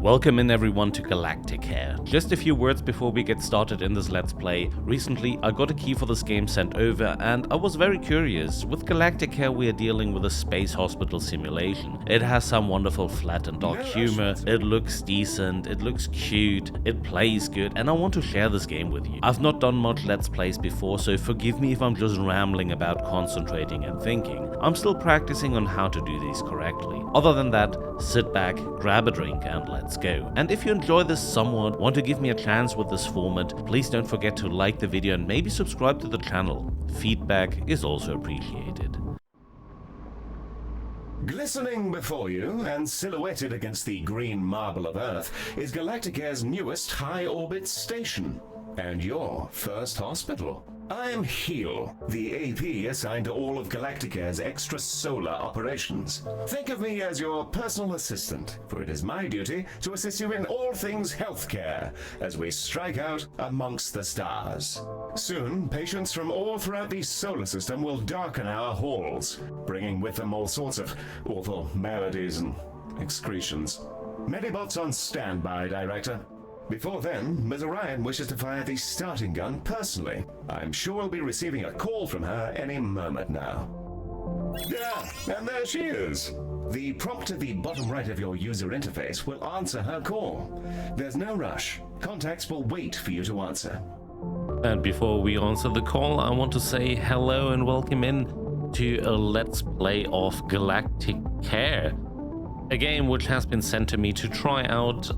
Welcome in everyone to Galacticare. Just a few words before we get started in this Let's Play. Recently I got a key for this game sent over and I was very curious. With Galacticare we are dealing with a space hospital simulation. It has some wonderful flat and dark humor, it looks decent, it looks cute, it plays good, and I want to share this game with you. I've not done much Let's Plays before, so forgive me if I'm just rambling about concentrating and thinking. I'm still practicing on how to do these correctly. Other than that, sit back, grab a drink and let's go. And if you enjoy this somewhat, want to give me a chance with this format, please don't forget to like the video and maybe subscribe to the channel. Feedback is also appreciated. Glistening before you and silhouetted against the green marble of Earth is Galacticare's newest high-orbit station and your first hospital. I'm Heel, the AP assigned to all of Galacticare's extrasolar operations. Think of me as your personal assistant, for it is my duty to assist you in all things healthcare as we strike out amongst the stars. Soon, patients from all throughout the solar system will darken our halls, bringing with them all sorts of awful maladies and excretions. Medibots on standby, Director. Before then, Ms. Orion wishes to fire the starting gun personally. I'm sure we'll be receiving a call from her any moment now. Yeah, and there she is. The prompt at the bottom right of your user interface will answer her call. There's no rush. Contacts will wait for you to answer. And before we answer the call, I want to say hello and welcome in to a Let's Play of Galacticare. A game which has been sent to me to try out.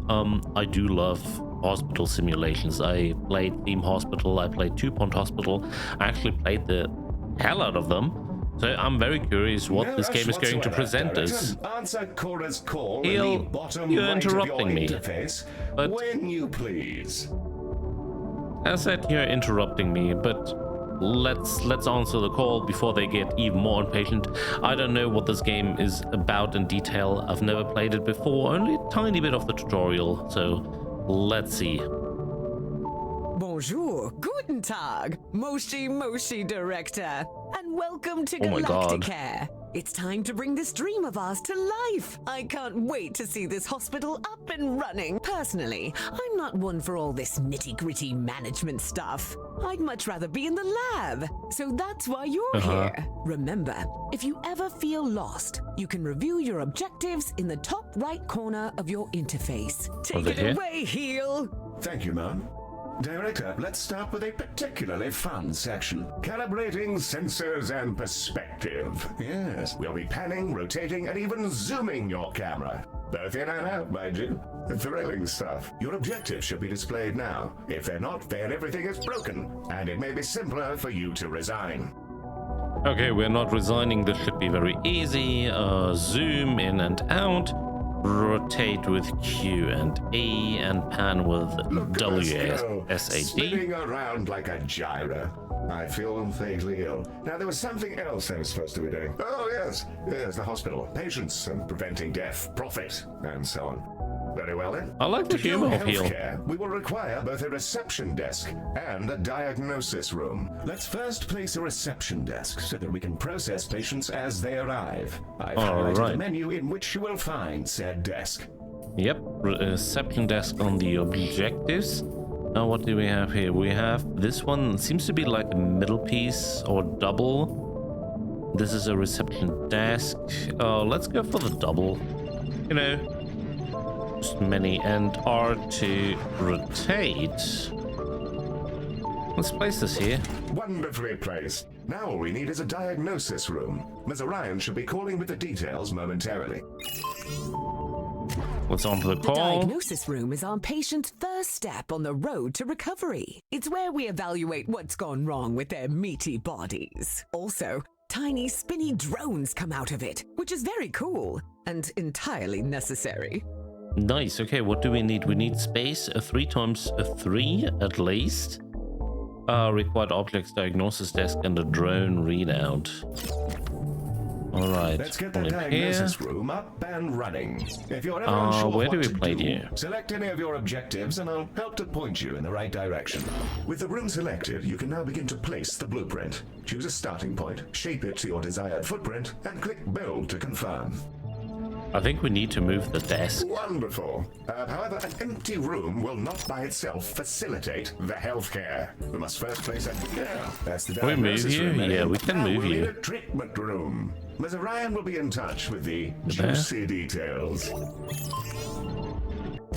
I do love hospital simulations. I played Theme Hospital, I played 2-Point Hospital. I actually played the hell out of them. So I'm very curious what this game is going to present us. Answer Cora's call Heel, in the bottom you're right interrupting of your me. interface But when you please. as I said, you're interrupting me, but let's answer the call before they get even more impatient. I don't know what this game is about in detail. I've never played it before, only a tiny bit of the tutorial, so let's see. Bonjour, guten Tag, Moshi Director, and welcome to Oh my God. Galacticare. It's time to bring this dream of ours to life. I can't wait to see this hospital up and running. Personally, I'm not one for all this nitty-gritty management stuff. I'd much rather be in the lab. So that's why you're here. Remember, if you ever feel lost, you can review your objectives in the top right corner of your interface. Take it away, Heel. Thank you, ma'am. Director, let's start with a particularly fun section. Calibrating sensors and perspective. Yes, we'll be panning, rotating, and even zooming your camera. Both in and out, mind you. Thrilling stuff. Your objectives should be displayed now. If they're not, then everything is broken, and it may be simpler for you to resign. Okay, we're not resigning. This should be very easy. Zoom in and out. Rotate with Q and A and pan with WSAD. Spinning around like a gyro. I feel vaguely ill. Now, there was something else I was supposed to be doing. Oh, yes. Yes, the hospital. Patients and preventing death, profit, and so on. Very well, then. I like the humor of Heel. We will require both a reception desk and a diagnosis room. Let's first place a reception desk so that we can process patients as they arrive. I've highlighted the menu in which you will find said desk. Yep, reception desk on the objectives. Now what do we have here? We have this one, seems to be like a middle piece or double. This is a reception desk. Let's go for the double. You know, just many and R to rotate. Let's place this here. Wonderfully placed. Now all we need is a diagnosis room. Ms. Orion should be calling with the details momentarily. Let's on to the call. The diagnosis room is our patient's first step on the road to recovery. It's where we evaluate what's gone wrong with their meaty bodies. Also, tiny spinny drones come out of it, which is very cool and entirely necessary. Nice. Okay, what do we need? We need space, a 3x3 at least. Required objects diagnosis desk and a drone readout. All right. Let's get the diagnosis room up and running. If you're ever unsure where do what we to play do, here? Select any of your objectives and I'll help to point you in the right direction. With the room selected, you can now begin to place the blueprint. Choose a starting point, shape it to your desired footprint, and click Build to confirm. I think we need to move the desk. Wonderful. However, an empty room will not by itself facilitate the healthcare. We must first place a... Yeah, that's the Can we move diagnosis you? room, eh? Yeah, we can Now move we'll need you. a treatment room. Ms. Orion will be in touch with the juicy details.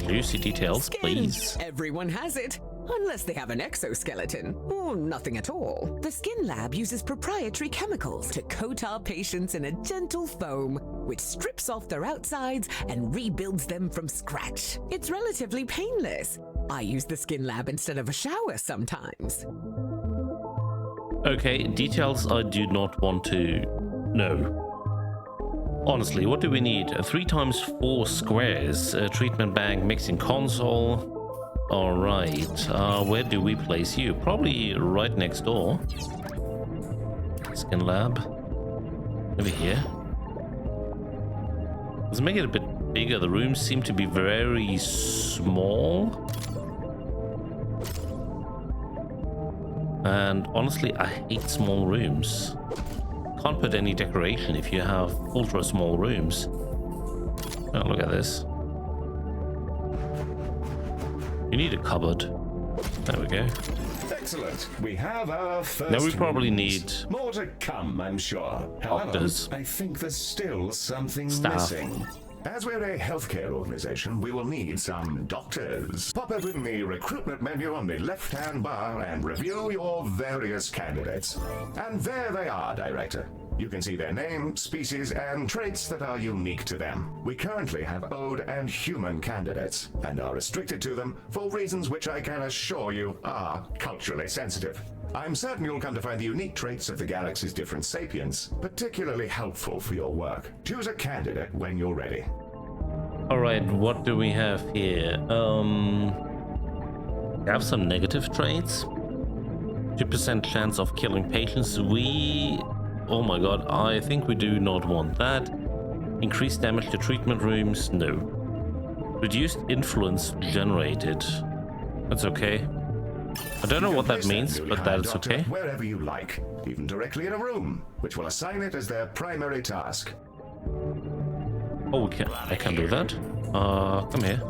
Juicy details, Skin. please. Everyone has it. Unless they have an exoskeleton, or nothing at all. The Skin Lab uses proprietary chemicals to coat our patients in a gentle foam, which strips off their outsides and rebuilds them from scratch. It's relatively painless. I use the Skin Lab instead of a shower sometimes. Okay, details I do not want to know. Honestly, what do we need? 3x4 squares, a treatment bag, mixing console. Alright, where do we place you? Probably right next door. Skin lab. Over here. Let's make it a bit bigger. The rooms seem to be very small. And honestly, I hate small rooms. Can't put any decoration if you have ultra small rooms. Oh, look at this. You need a cupboard. There we go. Excellent. We have our first. Now we probably rooms. need more to come, I'm sure. However, doctors. I think there's still something Staff. missing. As we're a healthcare organization, we will need some doctors. Pop open the recruitment menu on the left-hand bar and review your various candidates. And there they are, Director. You can see their name, species, and traits that are unique to them. We currently have ode and human candidates, and are restricted to them for reasons which I can assure you are culturally sensitive. I'm certain you'll come to find the unique traits of the galaxy's different sapiens particularly helpful for your work. Choose a candidate when you're ready. Alright, what do we have here? We have some negative traits. 2% chance of killing patients. Oh my god, I think we do not want that. Increased damage to treatment rooms? No. Reduced influence generated. That's okay. I don't know what that means, but that's okay. Wherever you like, even directly in a room, which will assign it as their primary task. Oh, I can do that. Come here.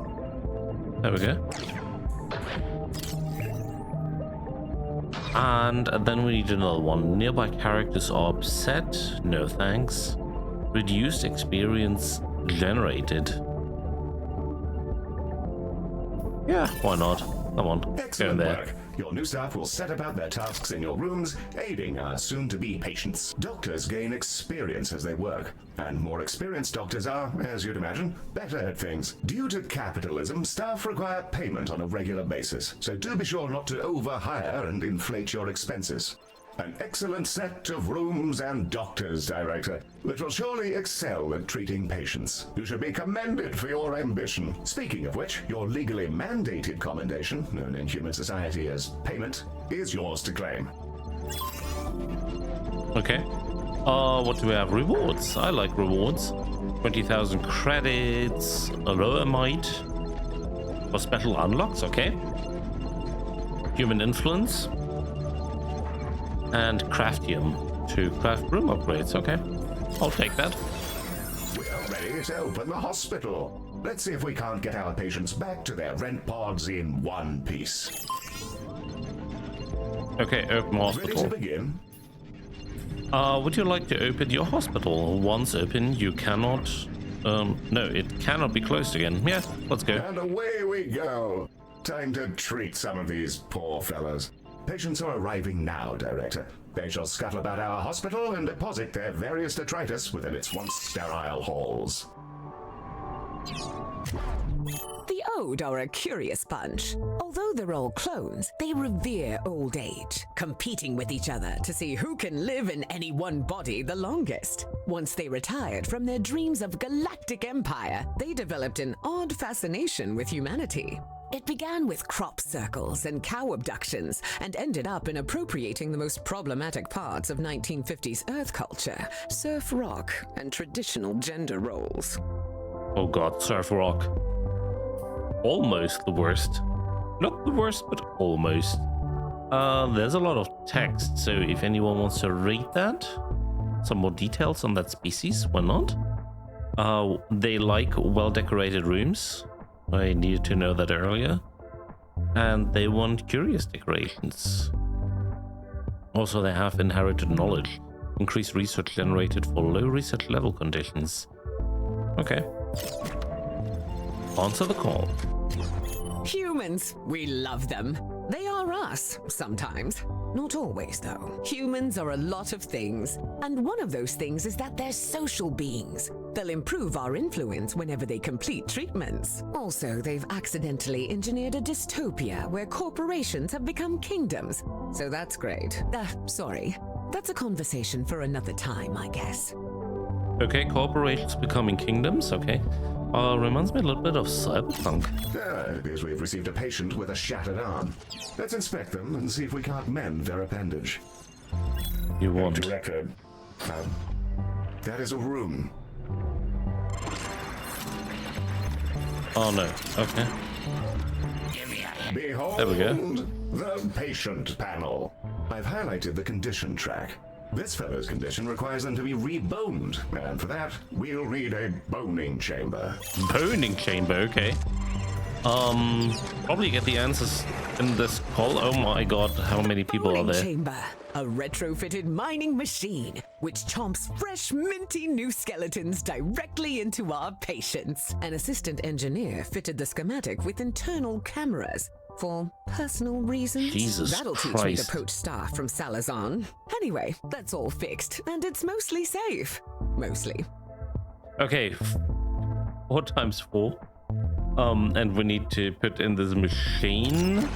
There we go. And then we need another one. Nearby characters are upset. No thanks. Reduced experience generated. Yeah, why not? Come on, go in Excellent there. work. Your new staff will set about their tasks in your rooms, aiding our soon-to-be patients. Doctors gain experience as they work, and more experienced doctors are, as you'd imagine, better at things. Due to capitalism, staff require payment on a regular basis, so do be sure not to overhire and inflate your expenses. An excellent set of rooms and doctors, Director, which will surely excel at treating patients. You should be commended for your ambition. Speaking of which, your legally mandated commendation, known in human society as payment, is yours to claim. Okay. What do we have? Rewards. I like rewards. 20,000 credits. Aroamite. For special unlocks, okay. Human influence. And craftium to craft room upgrades, okay. I'll take that. We're ready to open the hospital. Let's see if we can't get our patients back to their rent pods in one piece. Okay, open Ready to hospital. begin? Would you like to open your hospital? Once open, you cannot... no, it cannot be closed again. Yeah, let's go. And away we go. Time to treat some of these poor fellows. Patients are arriving now, Director. They shall scuttle about our hospital and deposit their various detritus within its once sterile halls. The Ode are a curious bunch. Although they're all clones, they revere old age, competing with each other to see who can live in any one body the longest. Once they retired from their dreams of galactic empire, they developed an odd fascination with humanity. It began with crop circles and cow abductions and ended up in appropriating the most problematic parts of 1950s Earth culture, surf rock, and traditional gender roles. Oh god, surf rock. Almost the worst. Not the worst, but almost. There's a lot of text, so if anyone wants to read that, some more details on that species, why not? They like well-decorated rooms. I needed to know that earlier. And they want curious decorations. Also, they have inherited knowledge. Increased research generated for low research level conditions. Okay. Answer the call. Humans, we love them. They are us, sometimes. Not always, though. Humans are a lot of things, and one of those things is that they're social beings. They'll improve our influence whenever they complete treatments. Also, they've accidentally engineered a dystopia where corporations have become kingdoms. So that's great. Sorry. That's a conversation for another time, I guess. Okay, corporations becoming kingdoms, okay. Reminds me a little bit of Cyberpunk. It appears we've received a patient with a shattered arm. Let's inspect them and see if we can't mend their appendage. You want? Director, that is a room. Oh no, okay. Behold There we go. the patient panel. I've highlighted the condition track. This fellow's condition requires them to be reboned, and for that, we'll need a boning chamber. Boning chamber, okay. Probably get the answers in this call. Oh my god, how many people are Boning there? chamber, a retrofitted mining machine which chomps fresh, minty new skeletons directly into our patients. An assistant engineer fitted the schematic with internal cameras for personal reasons. Jesus That'll teach me to Christ. poach staff from Salazan. Anyway, that's all fixed, and it's mostly safe. Mostly. Okay, 4 times 4. And we need to put in this machine.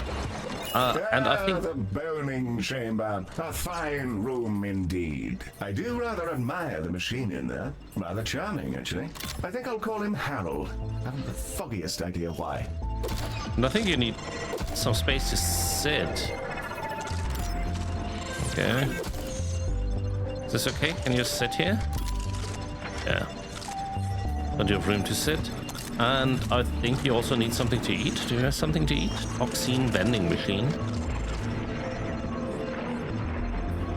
And I think the boning chamber, a fine room indeed. I do rather admire the machine in there. Rather charming, actually. I think I'll call him Harold. I haven't the foggiest idea why. And I think you need some space to sit. Okay. Is this okay? Can you sit here? Yeah. Plenty of room to sit. And I think you also need something to eat. Do you have something to eat? Toxin vending machine.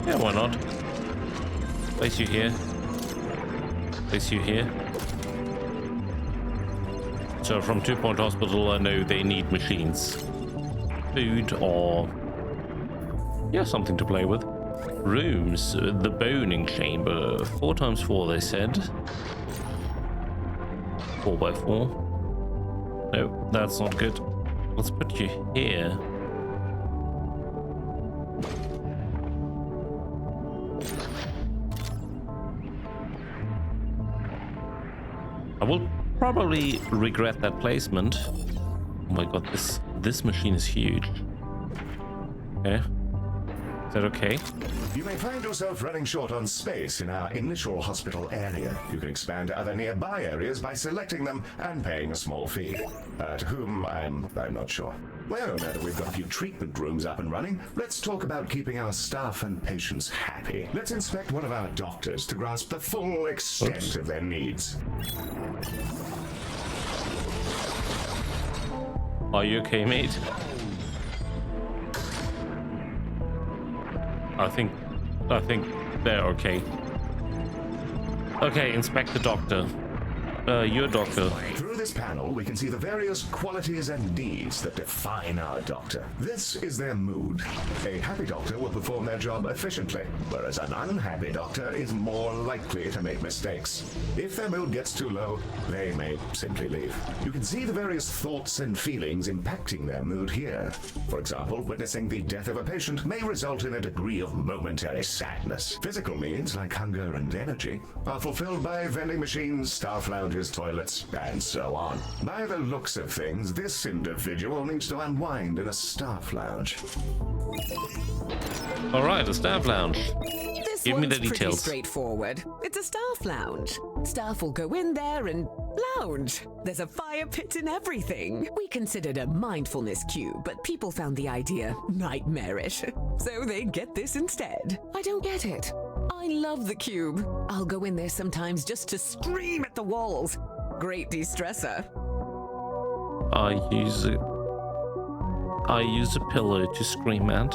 Yeah, why not? Place you here. Place you here. So from 2 Point Hospital, I know they need machines. Food or... yeah, something to play with. Rooms. The boning chamber. 4 times 4, they said. 4 by 4. No, that's not good. Let's put you here. I will probably regret that placement. Oh my god, this machine is huge. Okay. Is that okay? You may find yourself running short on space in our initial hospital area. You can expand to other nearby areas by selecting them and paying a small fee. To whom, I'm not sure. Well, now that we've got a few treatment rooms up and running, let's talk about keeping our staff and patients happy. Let's inspect one of our doctors to grasp the full extent of their needs. Are you okay, mate? I think they're okay. Okay, inspect the doctor. Your doctor. Through this panel, we can see the various qualities and deeds that define our doctor. This is their mood. A happy doctor will perform their job efficiently, whereas an unhappy doctor is more likely to make mistakes. If their mood gets too low, they may simply leave. You can see the various thoughts and feelings impacting their mood here. For example, witnessing the death of a patient may result in a degree of momentary sadness. Physical needs, like hunger and energy, are fulfilled by vending machines, staff lounges, toilets, and so on. By the looks of things, this individual needs to unwind in a staff lounge. Alright, a staff lounge. This Give me one's the pretty details. straightforward. It's a staff lounge. Staff will go in there and lounge. There's a fire pit and everything. We considered a mindfulness cube, but people found the idea nightmarish. So they get this instead. I don't get it. I love the cube. I'll go in there sometimes just to scream at the walls. Great de-stressor. I use a pillow to scream at.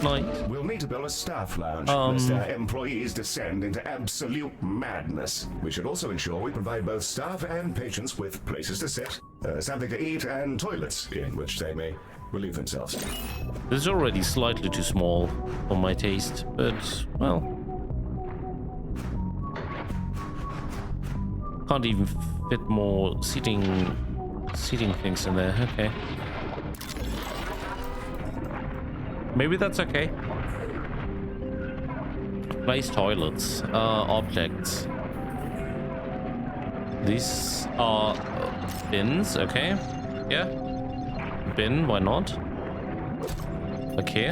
night. We'll need to build a staff lounge, lest our employees descend into absolute madness. We should also ensure we provide both staff and patients with places to sit, something to eat, and toilets in which they may relieve themselves. This is already slightly too small for my taste, but, well... Can't even fit more seating things in there. Okay. Maybe that's okay. Place toilets. Objects. These are bins, okay. Yeah. Bin, why not? Okay.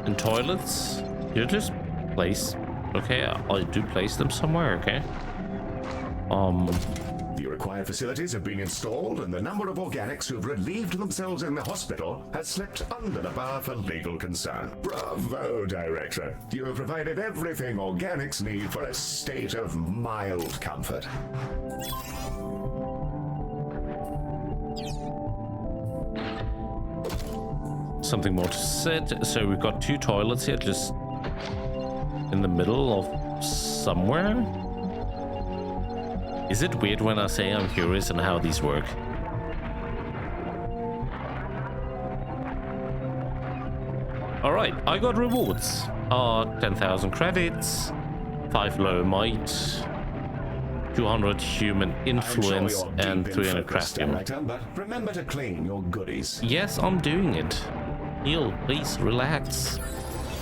And toilets. You just place. Okay, I do place them somewhere, okay. The required facilities have been installed, and the number of organics who have relieved themselves in the hospital has slipped under the bar for legal concern. Bravo, Director. You have provided everything organics need for a state of mild comfort. Something more to sit. So we've got 2 toilets here, just in the middle of somewhere. Is it weird when I say I'm curious on how these work? Alright, I got rewards. 10,000 credits, 5 low might, 200 human influence, and 300 crafting. But remember to clean your goodies. Yes, I'm doing it. Heal, please relax.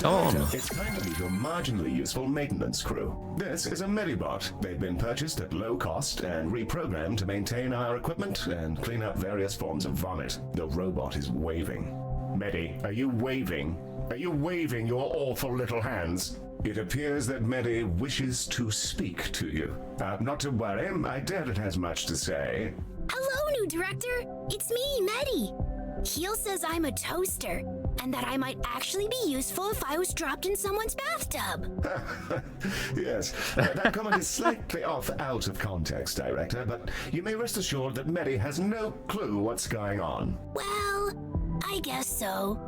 Go on. It's time to meet your marginally useful maintenance crew. This is a Medibot. They've been purchased at low cost and reprogrammed to maintain our equipment and clean up various forms of vomit. The robot is waving. Medi, are you waving? Are you waving your awful little hands? It appears that Medi wishes to speak to you. Not to worry, I doubt it has much to say. Hello, new director. It's me, Medi. Heel says I'm a toaster, and that I might actually be useful if I was dropped in someone's bathtub. Yes, that comment is slightly out of context, Director, but you may rest assured that Medi has no clue what's going on. Well, I guess so.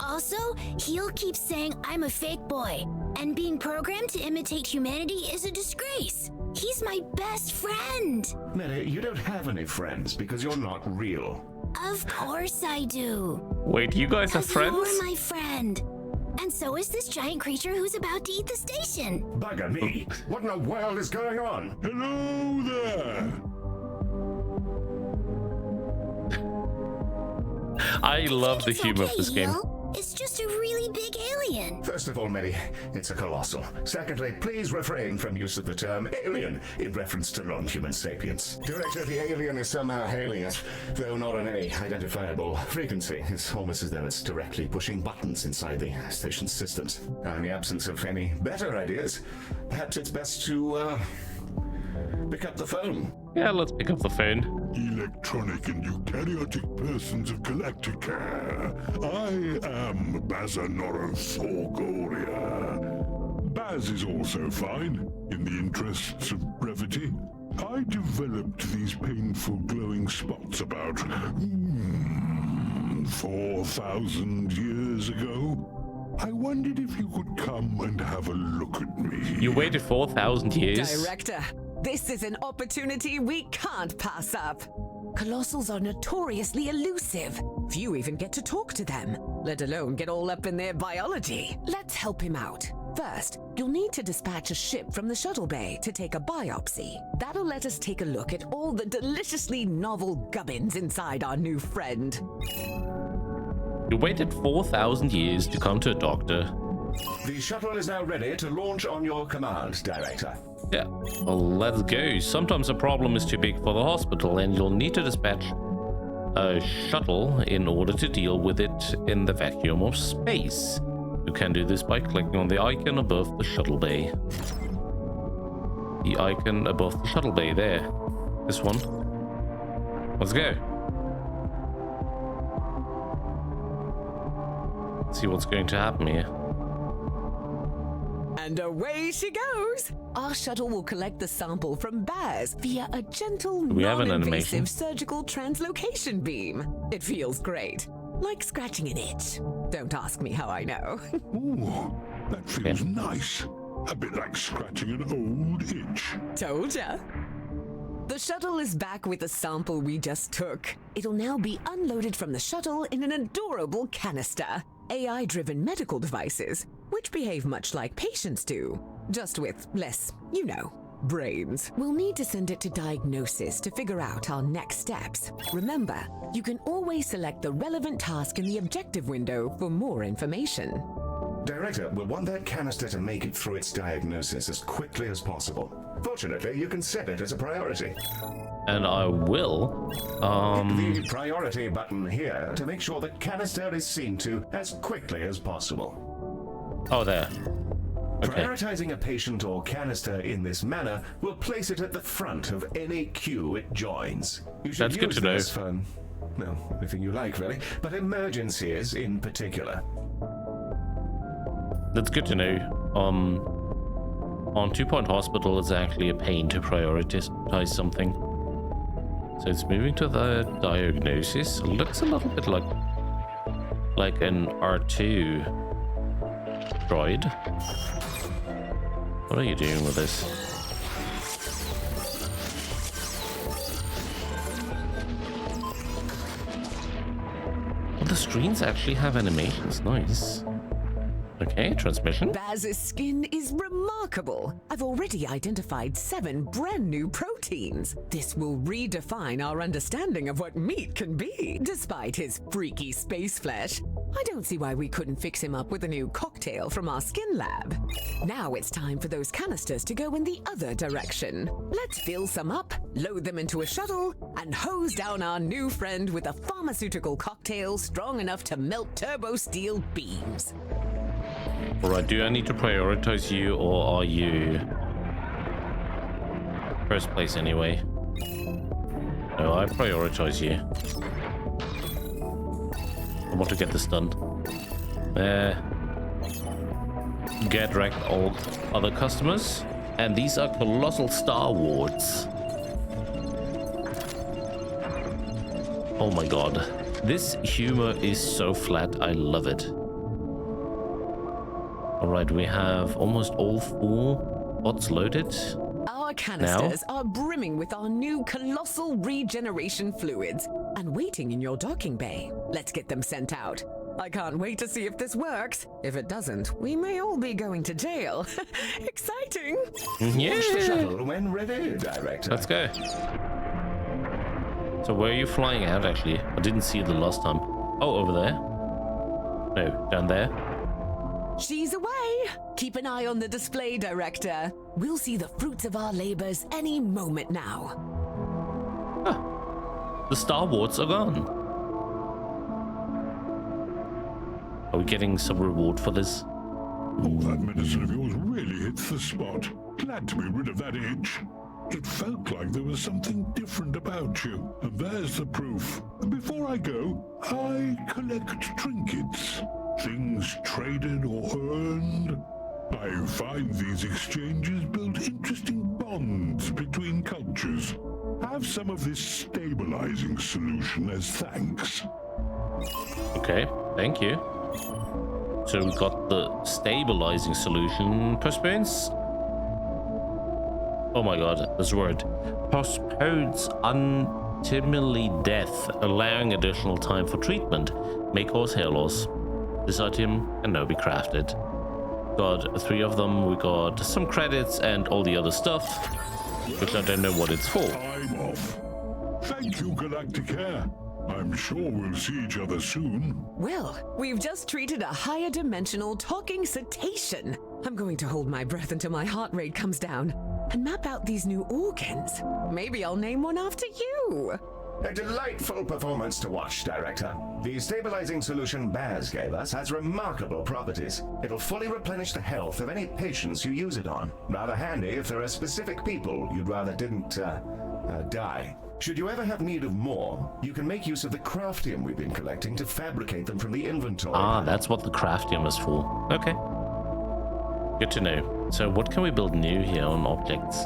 Also, Heel keeps saying I'm a fake boy, and being programmed to imitate humanity is a disgrace. He's my best friend. Medi, you don't have any friends because you're not real. Of course I do. Wait, you guys are friends? You're my friend. And so is this giant creature who's about to eat the station. Bugger me! What in the world is going on? Hello there! I love the It's humor of okay, this game. Heel. It's just a really big alien. First of all, Medi, it's a colossal. Secondly, please refrain from use of the term alien in reference to non-human sapiens. Director, the alien is somehow hailing us, though not on any identifiable frequency. It's almost as though it's directly pushing buttons inside the station's systems. In the absence of any better ideas, perhaps it's best to, pick up the phone. Yeah, let's pick up the phone. Electronic and eukaryotic persons of Galacticare. I am Bazanoroforgoria. Baz is also fine, in the interests of brevity. I developed these painful glowing spots about 4,000 years ago. I wondered if you could come and have a look at me. You waited 4,000 years? Director, this is an opportunity we can't pass up. Colossals are notoriously elusive. Few even get to talk to them, let alone get all up in their biology. Let's help him out. First, you'll need to dispatch a ship from the shuttle bay to take a biopsy. That'll let us take a look at all the deliciously novel gubbins inside our new friend. You waited 4,000 years to come to a doctor. The shuttle is now ready to launch on your command, Director. Yeah, well, let's go. Sometimes a problem is too big for the hospital and you'll need to dispatch a shuttle in order to deal with it in the vacuum of space. You can do this by clicking on the icon above the shuttle bay. The icon above the shuttle bay there. This one. Let's go. Let's see what's going to happen here. And away she goes! Our shuttle will collect the sample from Baz via a gentle, we have an animation? non-invasive surgical translocation beam. It feels great. like scratching an itch. Don't ask me how I know. Ooh, that feels nice. A bit like scratching an old itch. Told ya. The shuttle is back with the sample we just took. It'll now be unloaded from the shuttle in an adorable canister. AI-driven medical devices, which behave much like patients do, just with less, brains. We'll need to send it to diagnosis to figure out our next steps. Remember, you can always select the relevant task in the objective window for more information. Director, we'll want that canister to make it through its diagnosis as quickly as possible. Fortunately, you can set it as a priority. And I will. Hit the priority button here to make sure the canister is seen to as quickly as possible. Oh, there. Okay. Prioritizing a patient or canister in this manner will place it at the front of any queue it joins. You should That's good use to know. this for, well, anything you like, really, but emergencies in particular. That's good to know. On 2 Point Hospital, it's actually a pain to prioritize something. So it's moving to the diagnosis. Looks a little bit like an R2 droid. What are you doing with this? Well, the screens actually have animations. Nice. Okay, transmission. Baz's skin is remarkable. I've already identified 7 brand new proteins. This will redefine our understanding of what meat can be. Despite his freaky space flesh, I don't see why we couldn't fix him up with a new cocktail from our skin lab. Now it's time for those canisters to go in the other direction. Let's fill some up, load them into a shuttle, and hose down our new friend with a pharmaceutical cocktail strong enough to melt turbo steel beams. Alright, do I need to prioritize you, or are you first place anyway? No, I prioritize you. I want to get this done. Get wrecked all other customers. And these are colossal Star Wars. Oh my god. This humor is so flat, I love it. Alright, we have almost all 4 bots loaded. Our canisters are brimming with our new colossal regeneration fluids and waiting in your docking bay. Let's get them sent out. I can't wait to see if this works. If it doesn't, we may all be going to jail. Exciting! Yeah! Launch the shuttle when ready, Director. Let's go. So where are you flying out, actually? I didn't see it the last time. Oh, over there? No, down there. She's away! Keep an eye on the display, Director. We'll see the fruits of our labors any moment now. The Star Wars are gone. Are we getting some reward for this? Oh, that medicine of yours really hits the spot. Glad to be rid of that itch. It felt like there was something different about you, and there's the proof. Before I go, I collect trinkets. Things traded or earned. I find these exchanges build interesting bonds between cultures. Have some of this stabilizing solution as thanks. Okay, thank you. So we got the stabilizing solution. Postpones. Oh my god, this word. Postpones untimely death, allowing additional time for treatment. May cause hair loss. This item can now be crafted. Got 3 of them. We got some credits and all the other stuff, which I don't know what it's for. I'm off. Thank you, Galacticare. I'm sure we'll see each other soon. Well, we've just treated a higher dimensional talking cetacean. I'm going to hold my breath until my heart rate comes down and map out these new organs. Maybe I'll name one after you. A delightful performance to watch, Director. The stabilizing solution Baz gave us has remarkable properties. It'll fully replenish the health of any patients you use it on. Rather handy if there are specific people you'd rather didn't, die. Should you ever have need of more, you can make use of the craftium we've been collecting to fabricate them from the inventory. Ah, that's what the craftium is for. Okay. Good to know. So what can we build new here on objects?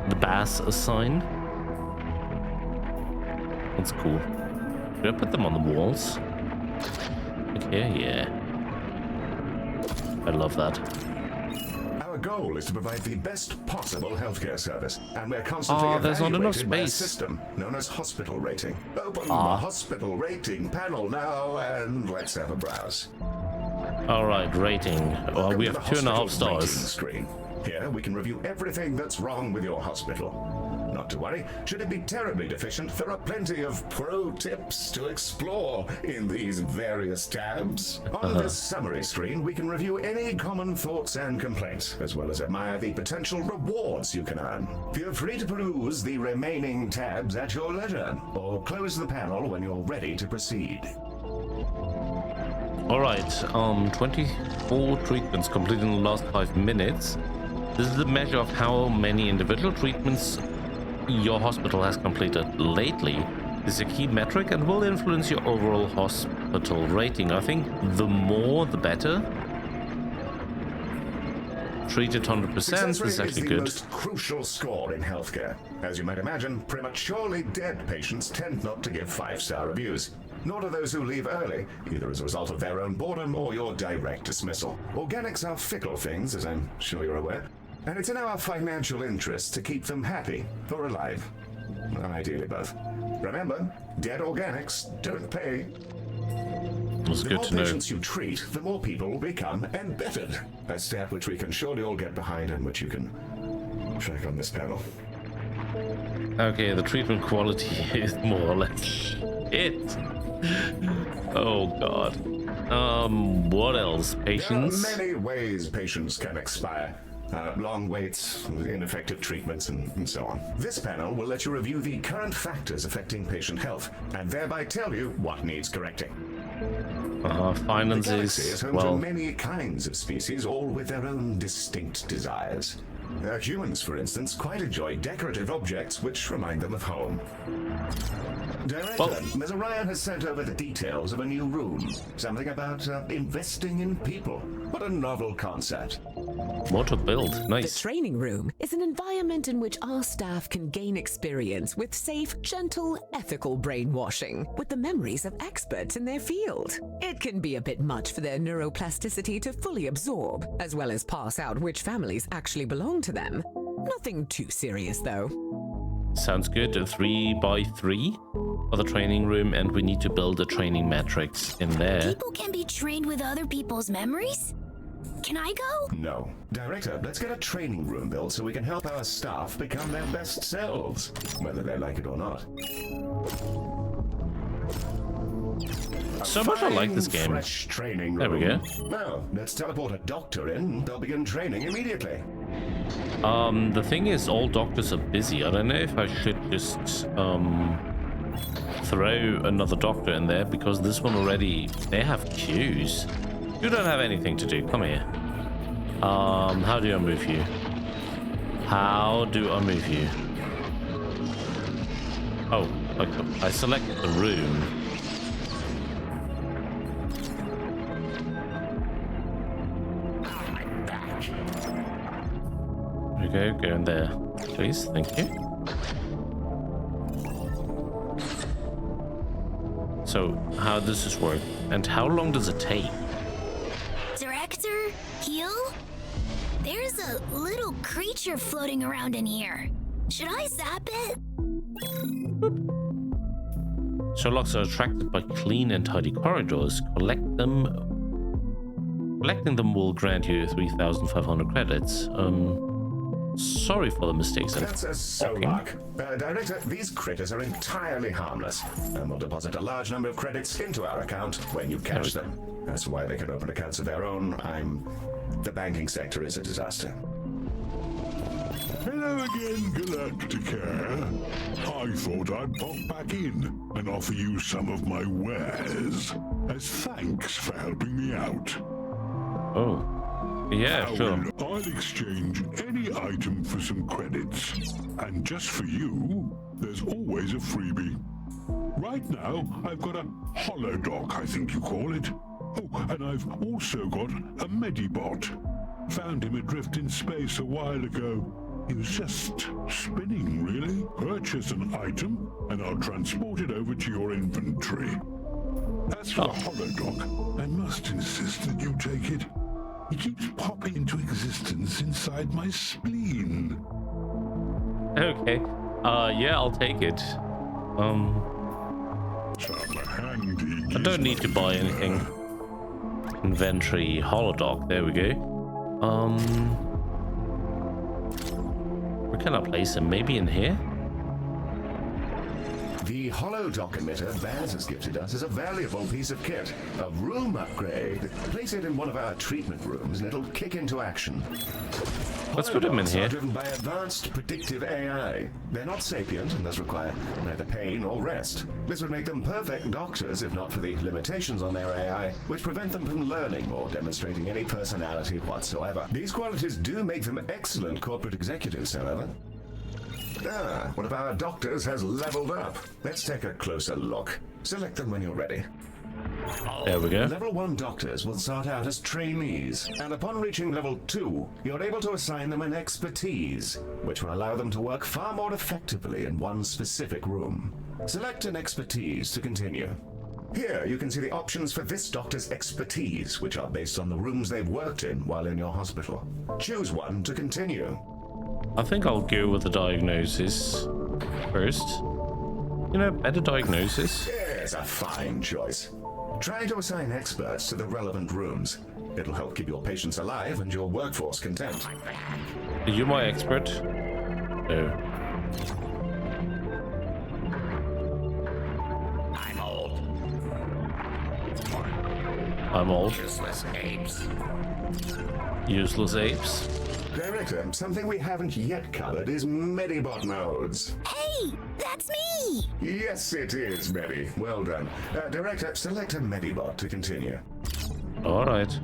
The Bass sign. That's cool. Should I put them on the walls? Okay, yeah. I love that. Our goal is to provide the best possible healthcare service, and we're constantly there's not enough evaluated by a space. system known as hospital rating. Open the Ah. hospital rating panel now, and let's have a browse. Alright, rating. Welcome We to have the 2.5 hospital rating stars. screen. Here we can review everything that's wrong with your hospital. Not to worry, should it be terribly deficient, there are plenty of pro tips to explore in these various tabs. On this summary screen, we can review any common thoughts and complaints, as well as admire the potential rewards you can earn. Feel free to peruse the remaining tabs at your leisure, or close the panel when you're ready to proceed. Alright, 24 treatments completed in the last 5 minutes. This is the measure of how many individual treatments your hospital has completed lately. This is a key metric and will influence your overall hospital rating. I think the more, the better. Treated 100%, Success this rate is actually is the good. most crucial score in healthcare. As you might imagine, prematurely dead patients tend not to give 5-star reviews. Nor do those who leave early, either as a result of their own boredom or your direct dismissal. Organics are fickle things, as I'm sure you're aware, and it's in our financial interest to keep them happy or alive. Ideally both. Remember, dead organics don't pay. It's The good more to know. patients you treat, the more people become embittered. A step which we can surely all get behind and which you can track on this panel. Okay, the treatment quality is more or less it. Oh god. What else? There are Patience? many ways patients can expire. Long waits, ineffective treatments, and so on. This panel will let you review the current factors affecting patient health, and thereby tell you what needs correcting. The galaxy Finances, is home to well, many kinds of species, all with their own distinct desires. Humans, for instance, quite enjoy decorative objects which remind them of home. Director, Ms. Orion has sent over the details of a new room. Something about investing in people. What a novel concept. more to build. The Nice. training room is an environment in which our staff can gain experience with safe, gentle, ethical brainwashing with the memories of experts in their field. It can be a bit much for their neuroplasticity to fully absorb, as well as pass out which families actually belong to them. Nothing too serious, though. Sounds good. A 3x3 for the training room, and we need to build the training metrics in there. People can be trained with other people's memories? Can I go? No. Director, let's get a training room built so we can help our staff become their best selves, whether they like it or not. So much I like this Fine, game. Fresh training room. There we go. Now, let's teleport a doctor in. They'll begin training immediately. The thing is, all doctors are busy. I don't know if I should just throw another doctor in there, because this one already, they have queues. You don't have anything to do. Come here. How do I move you? How do I move you? Oh, I select the room. There we go, go in there. Please, thank you. So, how does this work? And how long does it take? Director? Heal? There's a little creature floating around in here. Should I zap it? Sherlocks are attracted by clean and tidy corridors. Collecting them will grant you 3,500 credits. Sorry for the mistakes. That's a Solak. Director, these critters are entirely harmless, and will deposit a large number of credits into our account when you catch them. That's why they can open accounts of their own. The banking sector is a disaster. Hello again, Galacticare. I thought I'd pop back in and offer you some of my wares as thanks for helping me out. Oh. Yeah, sure. I'll exchange any item for some credits. And just for you, there's always a freebie. Right now, I've got a holodoc, I think you call it. Oh, and I've also got a Medibot. Found him adrift in space a while ago. He was just spinning, really. Purchase an item, and I'll transport it over to your inventory. As for the holodoc, I must insist that you take it. He keeps popping into existence inside my spleen. Okay. Yeah, I'll take it. I don't need to buy anything. Inventory, holodoc, there we go. Where can I place him? Maybe in here? The holodoc emitter Baz has gifted us is a valuable piece of kit. A room upgrade. Place it in one of our treatment rooms and it'll kick into action. Let's put him in Holodocs here. are driven by advanced predictive AI. They're not sapient and thus require neither pain or rest. This would make them perfect doctors if not for the limitations on their AI, which prevent them from learning or demonstrating any personality whatsoever. These qualities do make them excellent corporate executives, however. Ah, one of our doctors has leveled up. Let's take a closer look. Select them when you're ready. There we go. Level 1 doctors will start out as trainees, and upon reaching level 2, you're able to assign them an expertise, which will allow them to work far more effectively in one specific room. Select an expertise to continue. Here, you can see the options for this doctor's expertise, which are based on the rooms they've worked in while in your hospital. Choose one to continue. I think I'll go with the diagnosis first. You know, better diagnosis. Yes, a fine choice. Try to assign experts to the relevant rooms. It'll help keep your patients alive and your workforce content. Are you my expert? No. I'm old. I'm old. Useless apes. Useless apes. Director, something we haven't yet covered is Medibot modes. Hey, that's me! Yes, it is, Medi. Well done. Director, select a Medibot to continue. Alright.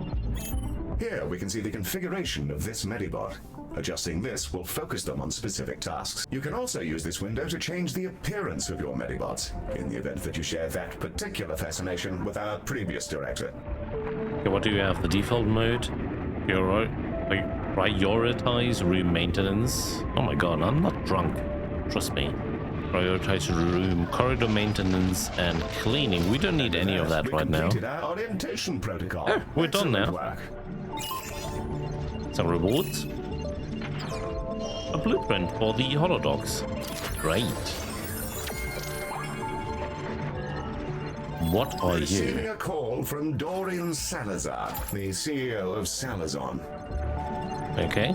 Here we can see the configuration of this Medibot. Adjusting this will focus them on specific tasks. You can also use this window to change the appearance of your Medibots, in the event that you share that particular fascination with our previous director. Okay, what do you have? The default mode? Prioritize room maintenance. Oh my god, I'm not drunk. Trust me. Prioritize room, corridor maintenance, and cleaning. We don't need any of that right now. We completed our orientation protocol. Oh, we're done now. Work. Some rewards. A blueprint for the holodocs. Great. What are Receiving you? a call from Dorian Salazar, the CEO of Salazon. Okay.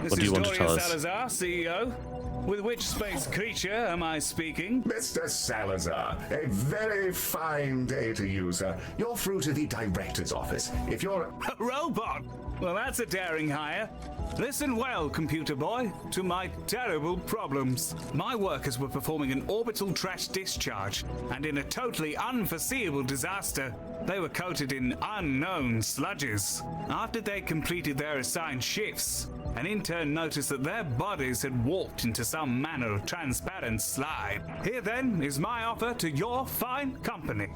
This What do you is want to tell Dorian us? Salazar, CEO. With which space creature am I speaking? Mr. Salazar, a very fine day to you, sir. You're through to the director's office. If you're... A robot? Well, that's a daring hire. Listen well, computer boy, to my terrible problems. My workers were performing an orbital trash discharge, and in a totally unforeseeable disaster, they were coated in unknown sludges. After they completed their assigned shifts, an intern noticed that their bodies had warped into some manner of transparent slide. Here then is my offer to your fine company.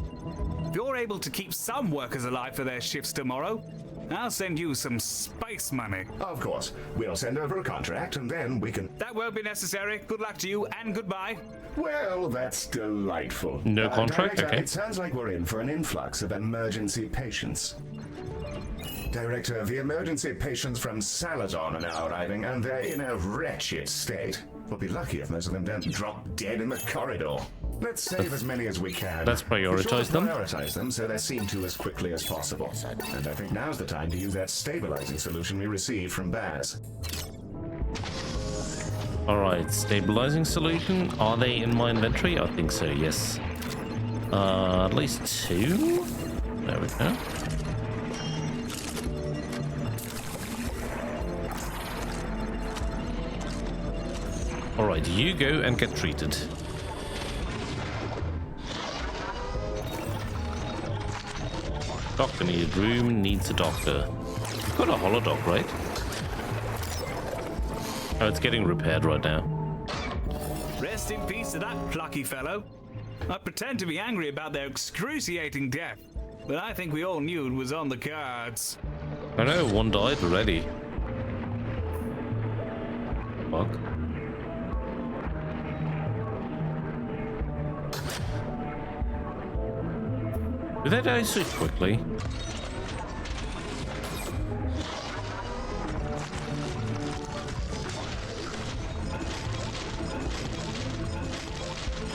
If you're able to keep some workers alive for their shifts tomorrow, I'll send you some space money. Of course, we'll send over a contract and then we can... That won't be necessary. Good luck to you and goodbye. Well, that's delightful. No contract? Director, Okay. It sounds like we're in for an influx of emergency patients. Director, the emergency patients from Salazon are now arriving, and they're in a wretched state. We'll be lucky if most of them don't drop dead in the corridor. Let's save as many as we can. Let's prioritize them. Prioritize them so they're seen to as quickly as possible. And I think now's the time to use that stabilizing solution we received from Baz. Alright, stabilizing solution. Are they in my inventory? I think so, yes. At least 2. There we go. Alright, you go and get treated. Doctor needed room, needs a doctor. Got a holodoc, right? Oh, it's getting repaired right now. Rest in peace to that plucky fellow. I pretend to be angry about their excruciating death, but I think we all knew it was on the cards. I know, one died already. fuck? Do they die so quickly?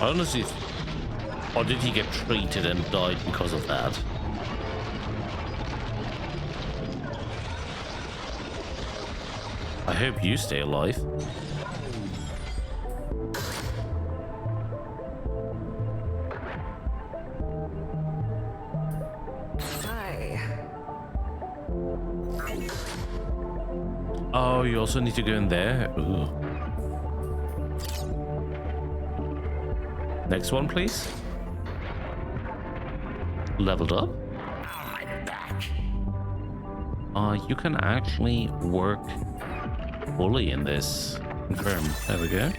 Honestly, or did he get treated and died because of that? I hope you stay alive. Oh, you also need to go in there? Ooh. Next one, please. Leveled up? You can actually work fully in this. Confirm. There we go.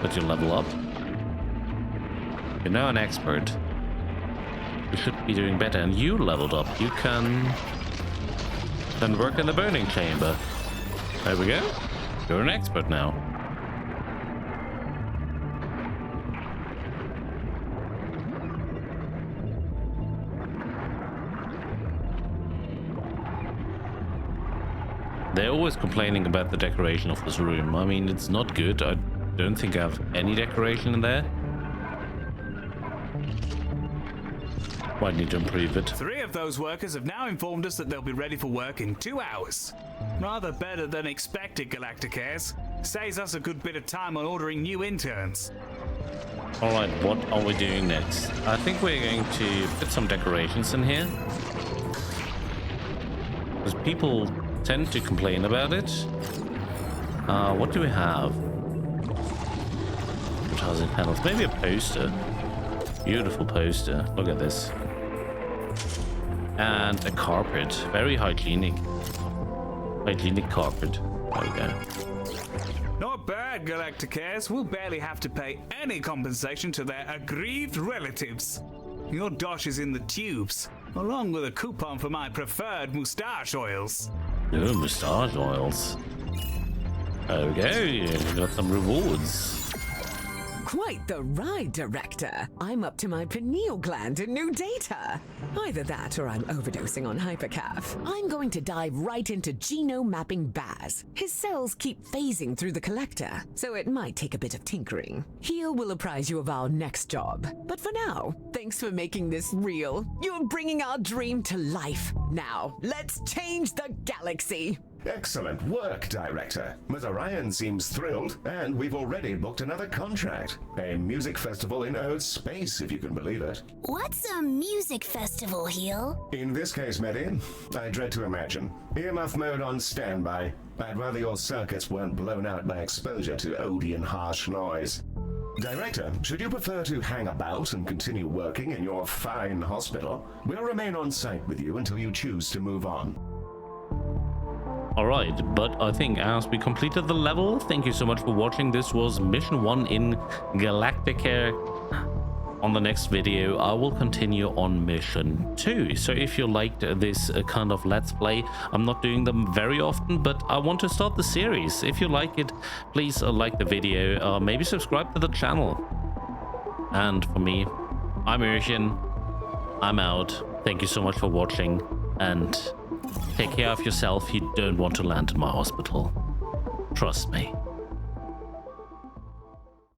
But you level up. You're now an expert. You should be doing better. And you leveled up. You can then work in the burning chamber. There we go. You're an expert now. They're always complaining about the decoration of this room. I mean, it's not good. I don't think I have any decoration in there. Might need to improve it. 3 of those workers have now informed us that they'll be ready for work in 2 hours. Rather better than expected, Galacticares. Saves us a good bit of time on ordering new interns. Alright, what are we doing next? I think we're going to put some decorations in here. Because people tend to complain about it. What do we have? Advertising panels. Maybe a poster. Beautiful poster. Look at this. And a carpet. Very hygienic. Hygienic carpet. There we go. Not bad, Galacticares. We'll barely have to pay any compensation to their aggrieved relatives. Your dosh is in the tubes, along with a coupon for my preferred moustache oils. Oh, moustache oils. There we go. You got some rewards. Quite the ride, Director. I'm up to my pineal gland in new data. Either that or I'm overdosing on hypercaf. I'm going to dive right into genome mapping Baz. His cells keep phasing through the collector, so it might take a bit of tinkering. Heal will apprise you of our next job. But for now, thanks for making this real. You're bringing our dream to life. Now, let's change the galaxy. Excellent work, Director. Ms. Orion seems thrilled, and we've already booked another contract. A music festival in Earth space, if you can believe it. What's a music festival, Heel? In this case, Medi, I dread to imagine. Earmuff mode on standby. I'd rather your circuits weren't blown out by exposure to Oehrchen harsh noise. Director, should you prefer to hang about and continue working in your fine hospital, we'll remain on site with you until you choose to move on. Alright, but I think as we completed the level, thank you so much for watching. This was Mission 1 in Galacticare. On the next video, I will continue on Mission 2. So if you liked this kind of Let's Play, I'm not doing them very often, but I want to start the series. If you like it, please like the video, maybe subscribe to the channel. And for me, I'm Oehrchen. I'm out. Thank you so much for watching, and take care of yourself. You don't want to land in my hospital. Trust me.